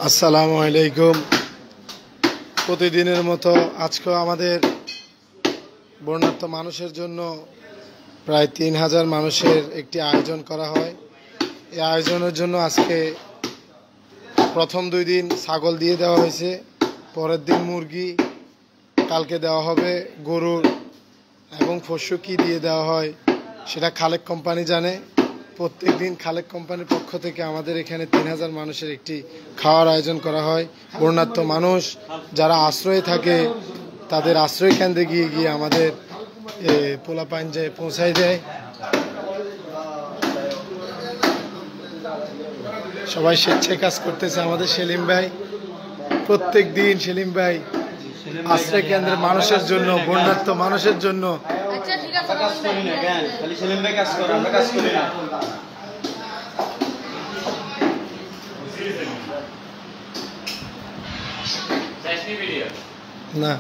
আসসালামু আলাইকুম। প্রতিদিনের মতো আজকেও আমাদের বন্যার্ত মানুষের জন্য প্রায় 3000 মানুষের একটি আয়োজন করা হয়। এই আয়োজনের জন্য আজকে প্রথম 2 দিন ছাগল দিয়ে দেওয়া হয়েছে, পরের দিন মুরগি, কালকে দেওয়া হবে গরুর এবং পশু কী দিয়ে দেওয়া হয় সেটা খালেক কোম্পানি জানে। প্রত্যেক দিন খালেক কোম্পানির পক্ষ থেকে আমাদের এখানে 3000 মানুষের একটি খাওয়ার আয়োজন করা হয়। বন্যার্ত মানুষ যারা আশ্রয়ে থাকে তাদের আশ্রয় কেন্দ্রে গিয়ে গিয়ে আমাদের পোলাপাইন যে পৌঁছায় দেয়। সবাই স্বেচ্ছায় কাজ করতেছে। আমাদের সেলিম ভাই প্রত্যেক দিন, সেলিম ভাই আশ্রয় কেন্দ্রের মানুষের জন্য, বন্যার্ত মানুষের জন্য না